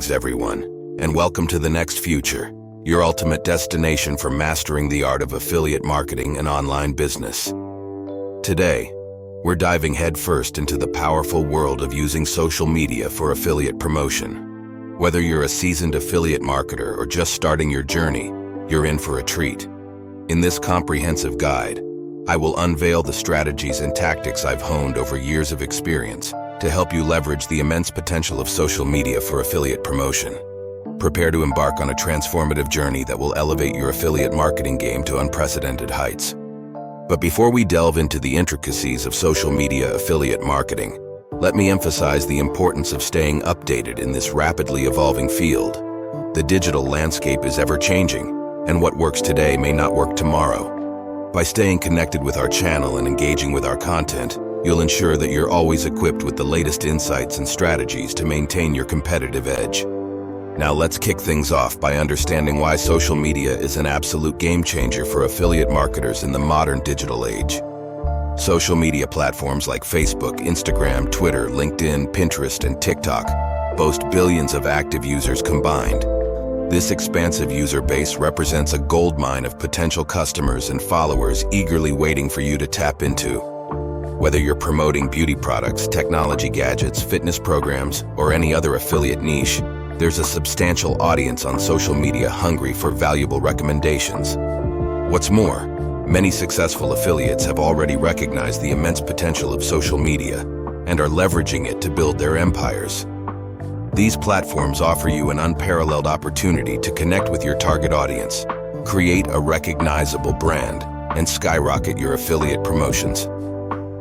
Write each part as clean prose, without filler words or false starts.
Greetings, everyone, and welcome to The Next Future, your ultimate destination for mastering the art of affiliate marketing and online business. Today, we're diving headfirst into the powerful world of using social media for affiliate promotion. Whether you're a seasoned affiliate marketer or just starting your journey, you're in for a treat. In this comprehensive guide, I will unveil the strategies and tactics I've honed over years of experience to help you leverage the immense potential of social media for affiliate promotion. Prepare to embark on a transformative journey that will elevate your affiliate marketing game to unprecedented heights. But before we delve into the intricacies of social media affiliate marketing, let me emphasize the importance of staying updated in this rapidly evolving field. The digital landscape is ever-changing, and what works today may not work tomorrow. By staying connected with our channel and engaging with our content, you'll ensure that you're always equipped with the latest insights and strategies to maintain your competitive edge. Now let's kick things off by understanding why social media is an absolute game changer for affiliate marketers in the modern digital age. Social media platforms like Facebook, Instagram, Twitter, LinkedIn, Pinterest, and TikTok boast billions of active users combined. This expansive user base represents a goldmine of potential customers and followers eagerly waiting for you to tap into. Whether you're promoting beauty products, technology gadgets, fitness programs, or any other affiliate niche, there's a substantial audience on social media hungry for valuable recommendations. What's more, many successful affiliates have already recognized the immense potential of social media and are leveraging it to build their empires. These platforms offer you an unparalleled opportunity to connect with your target audience, create a recognizable brand, and skyrocket your affiliate promotions.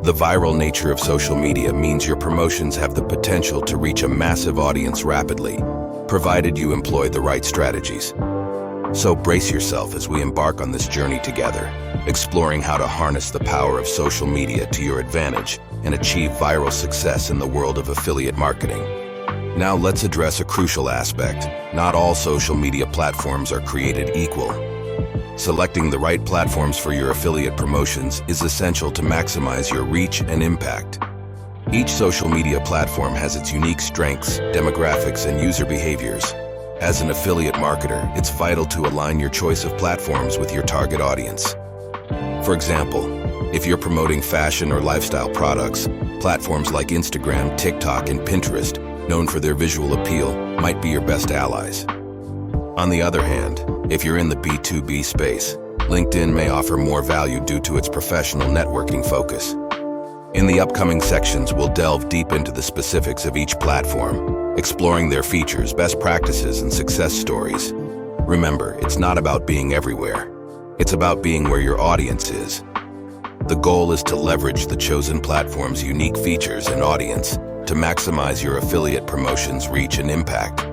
The viral nature of social media means your promotions have the potential to reach a massive audience rapidly, provided you employ the right strategies. So brace yourself as we embark on this journey together, exploring how to harness the power of social media to your advantage and achieve viral success in the world of affiliate marketing. Now let's address a crucial aspect. Not all social media platforms are created equal. Selecting the right platforms for your affiliate promotions is essential to maximize your reach and impact. Each social media platform has its unique strengths, demographics, and user behaviors. As an affiliate marketer, it's vital to align your choice of platforms with your target audience. For example, if you're promoting fashion or lifestyle products, platforms like Instagram, TikTok, and Pinterest, known for their visual appeal, might be your best allies. On the other hand, if you're in the B2B space, LinkedIn may offer more value due to its professional networking focus. In the upcoming sections, we'll delve deep into the specifics of each platform, exploring their features, best practices, and success stories. Remember, it's not about being everywhere. It's about being where your audience is. The goal is to leverage the chosen platform's unique features and audience to maximize your affiliate promotion's reach and impact.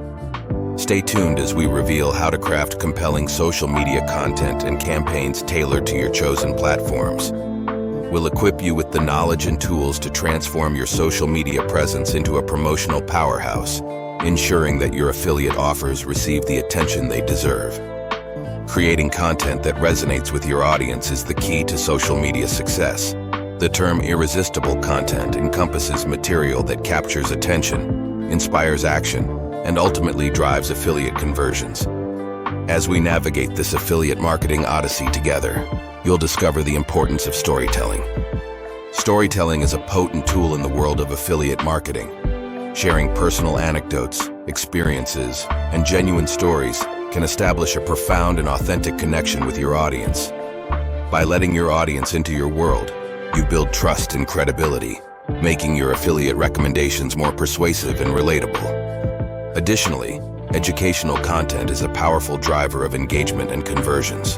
Stay tuned as we reveal how to craft compelling social media content and campaigns tailored to your chosen platforms. We'll equip you with the knowledge and tools to transform your social media presence into a promotional powerhouse, ensuring that your affiliate offers receive the attention they deserve. Creating content that resonates with your audience is the key to social media success. The term irresistible content encompasses material that captures attention, inspires action, and ultimately drives affiliate conversions. As we navigate this affiliate marketing odyssey together, you'll discover the importance of storytelling. Storytelling is a potent tool in the world of affiliate marketing. Sharing personal anecdotes, experiences, and genuine stories can establish a profound and authentic connection with your audience. By letting your audience into your world, you build trust and credibility, making your affiliate recommendations more persuasive and relatable. Additionally, educational content is a powerful driver of engagement and conversions,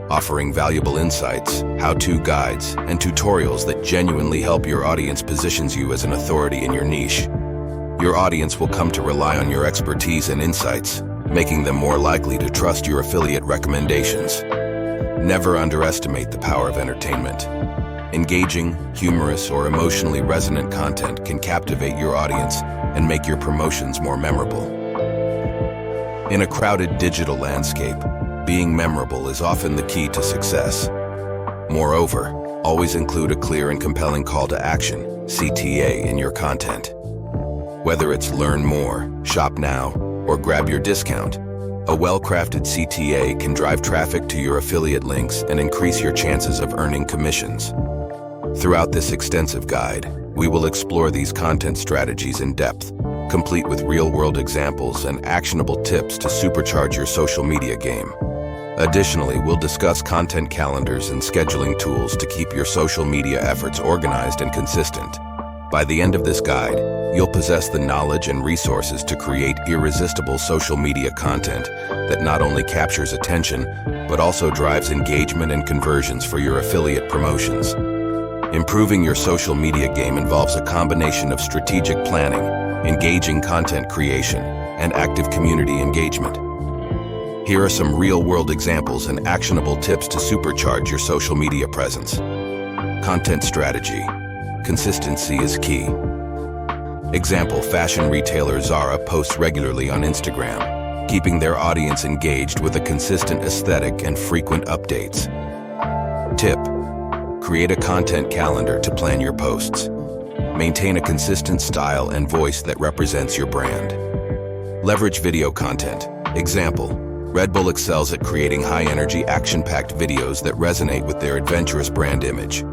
offering valuable insights, how-to guides, and tutorials that genuinely help your audience positions you as an authority in your niche. Your audience will come to rely on your expertise and insights, making them more likely to trust your affiliate recommendations. Never underestimate the power of entertainment. Engaging, humorous, or emotionally resonant content can captivate your audience and make your promotions more memorable. In a crowded digital landscape, being memorable is often the key to success. Moreover, always include a clear and compelling call to action, CTA, in your content. Whether it's learn more, shop now, or grab your discount. A well-crafted CTA can drive traffic to your affiliate links and increase your chances of earning commissions. Throughout this extensive guide, we will explore these content strategies in depth, complete with real-world examples and actionable tips to supercharge your social media game. Additionally, we'll discuss content calendars and scheduling tools to keep your social media efforts organized and consistent. By the end of this guide, you'll possess the knowledge and resources to create irresistible social media content that not only captures attention, but also drives engagement and conversions for your affiliate promotions. Improving your social media game involves a combination of strategic planning, engaging content creation, and active community engagement. Here are some real-world examples and actionable tips to supercharge your social media presence. Content strategy. Consistency is key. Example, fashion retailer Zara posts regularly on Instagram, keeping their audience engaged with a consistent aesthetic and frequent updates. Tip: create a content calendar to plan your posts. Maintain a consistent style and voice that represents your brand. Leverage video content. Example, Red Bull excels at creating high-energy, action-packed videos that resonate with their adventurous brand image.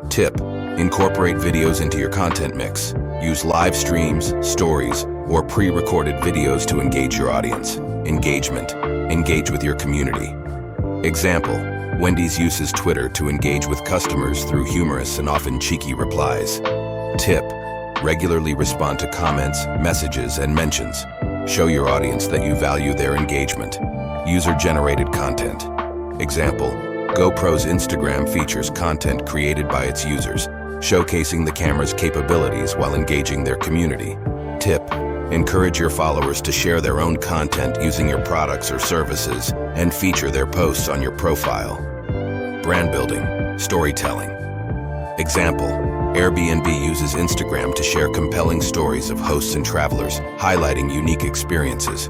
Tip: incorporate videos into your content mix. Use live streams, stories, or pre-recorded videos to engage your audience. Engagement. Engage with your community. Example, Wendy's uses Twitter to engage with customers through humorous and often cheeky replies. Tip: regularly respond to comments, messages, and mentions. Show your audience that you value their engagement. User-generated content. Example, GoPro's Instagram features content created by its users, showcasing the camera's capabilities while engaging their community. Tip: encourage your followers to share their own content using your products or services and feature their posts on your profile. Brand building, storytelling. Example, Airbnb uses Instagram to share compelling stories of hosts and travelers, highlighting unique experiences.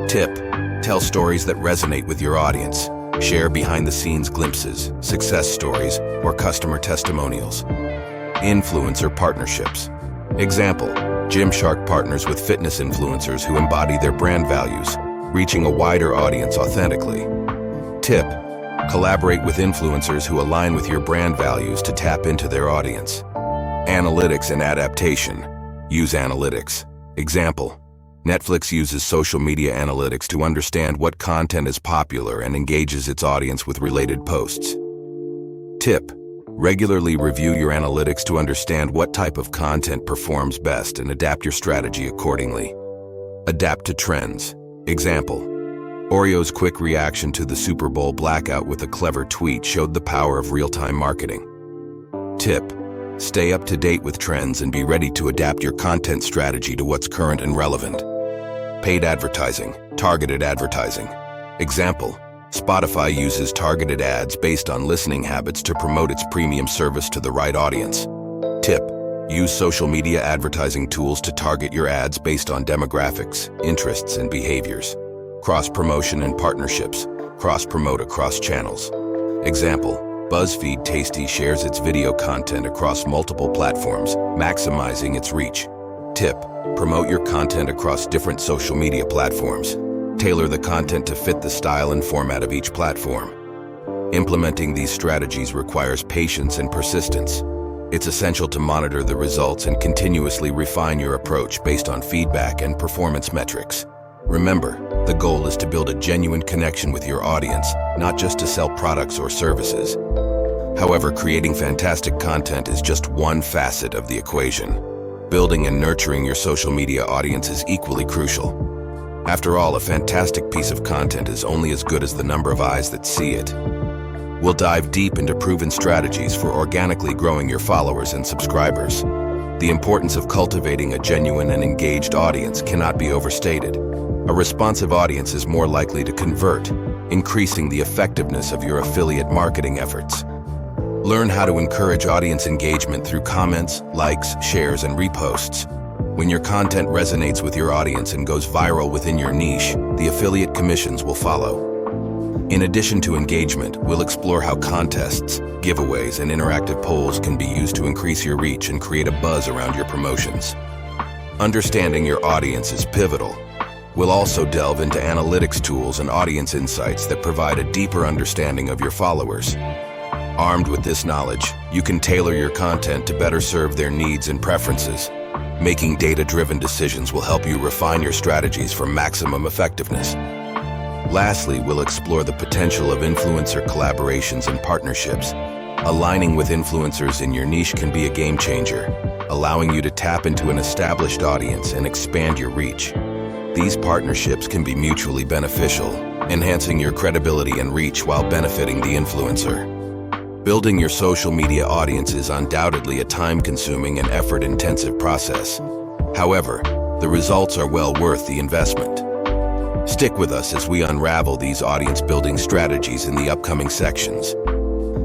Tip: tell stories that resonate with your audience. Share behind-the-scenes glimpses, success stories, or customer testimonials. Influencer partnerships. Example, Gymshark partners with fitness influencers who embody their brand values, reaching a wider audience authentically. Tip: collaborate with influencers who align with your brand values to tap into their audience. Analytics and adaptation. Use analytics. Example, Netflix uses social media analytics to understand what content is popular and engages its audience with related posts. Tip: regularly review your analytics to understand what type of content performs best and adapt your strategy accordingly. Adapt to trends. Example, Oreo's quick reaction to the Super Bowl blackout with a clever tweet showed the power of real-time marketing. Tip: stay up to date with trends and be ready to adapt your content strategy to what's current and relevant. Paid advertising, targeted advertising. Example, Spotify uses targeted ads based on listening habits to promote its premium service to the right audience. Tip: use social media advertising tools to target your ads based on demographics, interests, and behaviors. Cross-promotion and partnerships. Cross-promote across channels. Example, BuzzFeed Tasty shares its video content across multiple platforms, maximizing its reach. Tip: promote your content across different social media platforms. Tailor the content to fit the style and format of each platform. Implementing these strategies requires patience and persistence. It's essential to monitor the results and continuously refine your approach based on feedback and performance metrics. Remember, the goal is to build a genuine connection with your audience, not just to sell products or services. However, creating fantastic content is just one facet of the equation. Building and nurturing your social media audience is equally crucial. After all, a fantastic piece of content is only as good as the number of eyes that see it. We'll dive deep into proven strategies for organically growing your followers and subscribers. The importance of cultivating a genuine and engaged audience cannot be overstated. A responsive audience is more likely to convert, increasing the effectiveness of your affiliate marketing efforts. Learn how to encourage audience engagement through comments, likes, shares, and reposts. When your content resonates with your audience and goes viral within your niche, the affiliate commissions will follow. In addition to engagement, we'll explore how contests, giveaways, and interactive polls can be used to increase your reach and create a buzz around your promotions. Understanding your audience is pivotal. We'll also delve into analytics tools and audience insights that provide a deeper understanding of your followers. Armed with this knowledge, you can tailor your content to better serve their needs and preferences. Making data-driven decisions will help you refine your strategies for maximum effectiveness. Lastly, we'll explore the potential of influencer collaborations and partnerships. Aligning with influencers in your niche can be a game changer, allowing you to tap into an established audience and expand your reach. These partnerships can be mutually beneficial, enhancing your credibility and reach while benefiting the influencer. Building your social media audience is undoubtedly a time-consuming and effort-intensive process. However, the results are well worth the investment. Stick with us as we unravel these audience-building strategies in the upcoming sections.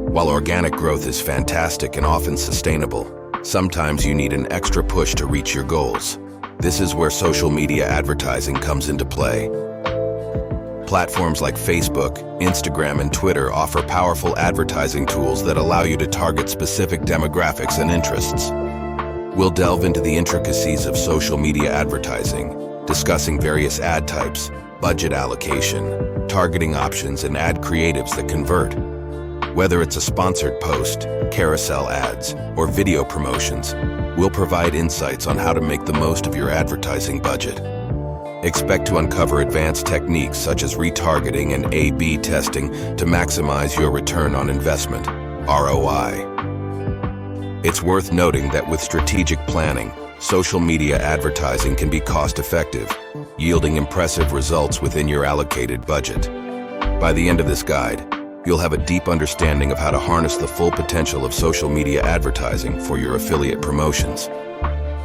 While organic growth is fantastic and often sustainable, sometimes you need an extra push to reach your goals. This is where social media advertising comes into play. Platforms like Facebook, Instagram, and Twitter offer powerful advertising tools that allow you to target specific demographics and interests. We'll delve into the intricacies of social media advertising, discussing various ad types, budget allocation, targeting options, and ad creatives that convert. Whether it's a sponsored post, carousel ads, or video promotions, we'll provide insights on how to make the most of your advertising budget. Expect to uncover advanced techniques such as retargeting and A/B testing to maximize your return on investment, ROI. It's worth noting that with strategic planning, social media advertising can be cost-effective, yielding impressive results within your allocated budget. By the end of this guide, you'll have a deep understanding of how to harness the full potential of social media advertising for your affiliate promotions.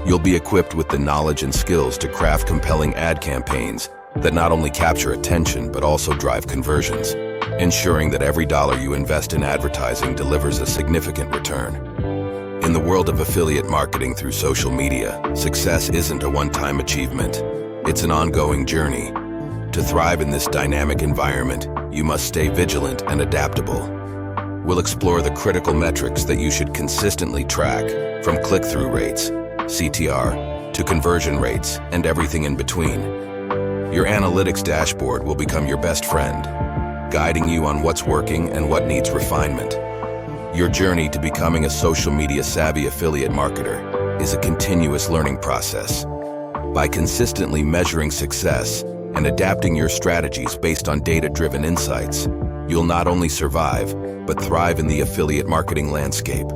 You'll be equipped with the knowledge and skills to craft compelling ad campaigns that not only capture attention but also drive conversions, ensuring that every dollar you invest in advertising delivers a significant return. In the world of affiliate marketing through social media, success isn't a one-time achievement. It's an ongoing journey. To thrive in this dynamic environment, you must stay vigilant and adaptable. We'll explore the critical metrics that you should consistently track, from click-through rates, CTR, to conversion rates, and everything in between. Your analytics dashboard will become your best friend, guiding you on what's working and what needs refinement. Your journey to becoming a social media savvy affiliate marketer is a continuous learning process. By consistently measuring success and adapting your strategies based on data-driven insights, you'll not only survive, but thrive in the affiliate marketing landscape.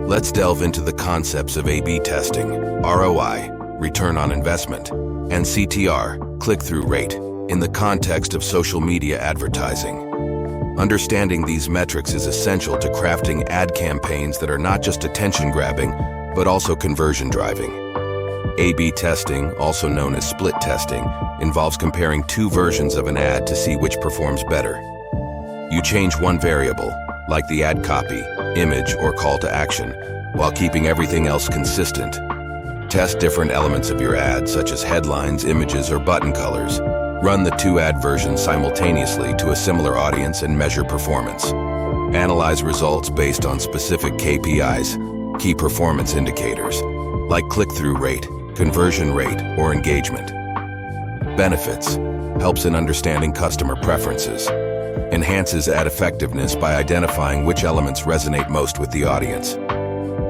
Let's delve into the concepts of A/B testing, ROI, return on investment, and CTR, click-through rate, in the context of social media advertising. Understanding these metrics is essential to crafting ad campaigns that are not just attention-grabbing, but also conversion-driving. A/B testing, also known as split testing, involves comparing two versions of an ad to see which performs better. You change one variable, like the ad copy, image, or call to action, while keeping everything else consistent. Test different elements of your ad, such as headlines, images, or button colors. Run the two ad versions simultaneously to a similar audience and measure performance. Analyze results based on specific KPIs, key performance indicators, like click-through rate, conversion rate, or engagement. Benefits: helps in understanding customer preferences. Enhances ad effectiveness by identifying which elements resonate most with the audience.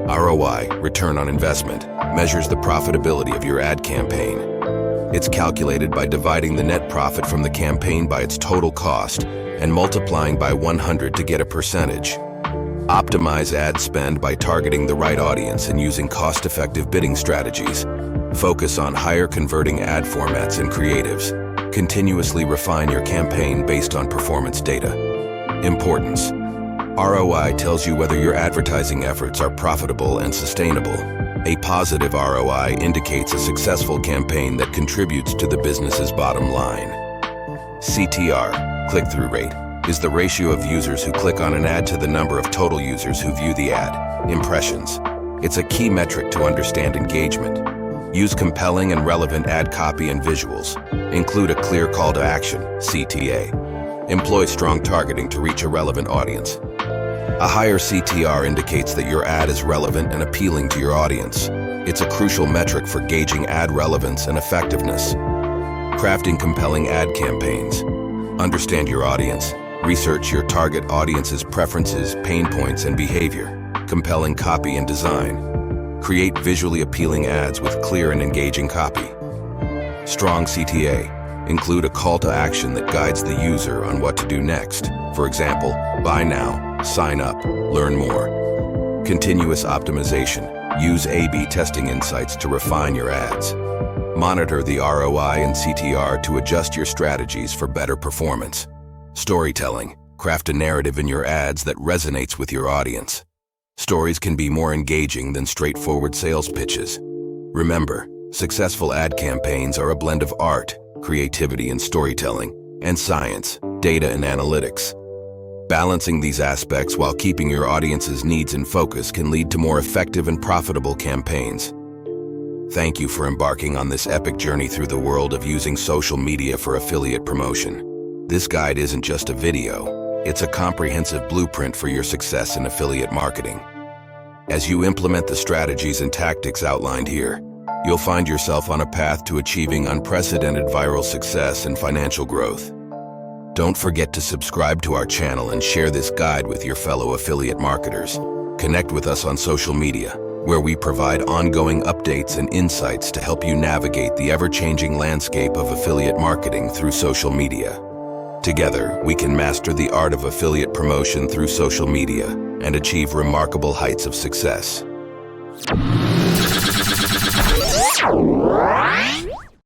ROI, return on investment, measures the profitability of your ad campaign. It's calculated by dividing the net profit from the campaign by its total cost and multiplying by 100 to get a percentage. Optimize ad spend by targeting the right audience and using cost-effective bidding strategies. Focus on higher converting ad formats and creatives. Continuously refine your campaign based on performance data. Importance: ROI tells you whether your advertising efforts are profitable and sustainable. A positive ROI indicates a successful campaign that contributes to the business's bottom line. CTR, click-through rate, is the ratio of users who click on an ad to the number of total users who view the ad. Impressions: it's a key metric to understand engagement. Use compelling and relevant ad copy and visuals. Include a clear call to action, CTA. Employ strong targeting to reach a relevant audience. A higher CTR indicates that your ad is relevant and appealing to your audience. It's a crucial metric for gauging ad relevance and effectiveness. Crafting compelling ad campaigns. Understand your audience. Research your target audience's preferences, pain points, and behavior. Compelling copy and design. Create visually appealing ads with clear and engaging copy. Strong CTA. Include a call to action that guides the user on what to do next. For example, buy now, sign up, learn more. Continuous optimization. Use A/B testing insights to refine your ads. Monitor the ROI and CTR to adjust your strategies for better performance. Storytelling. Craft a narrative in your ads that resonates with your audience. Stories can be more engaging than straightforward sales pitches. Remember, successful ad campaigns are a blend of art, creativity and storytelling, and science, data and analytics. Balancing these aspects while keeping your audience's needs in focus can lead to more effective and profitable campaigns. Thank you for embarking on this epic journey through the world of using social media for affiliate promotion. This guide isn't just a video, it's a comprehensive blueprint for your success in affiliate marketing. As you implement the strategies and tactics outlined here, you'll find yourself on a path to achieving unprecedented viral success and financial growth. Don't forget to subscribe to our channel and share this guide with your fellow affiliate marketers. Connect with us on social media, where we provide ongoing updates and insights to help you navigate the ever-changing landscape of affiliate marketing through social media. Together, we can master the art of affiliate promotion through social media and achieve remarkable heights of success.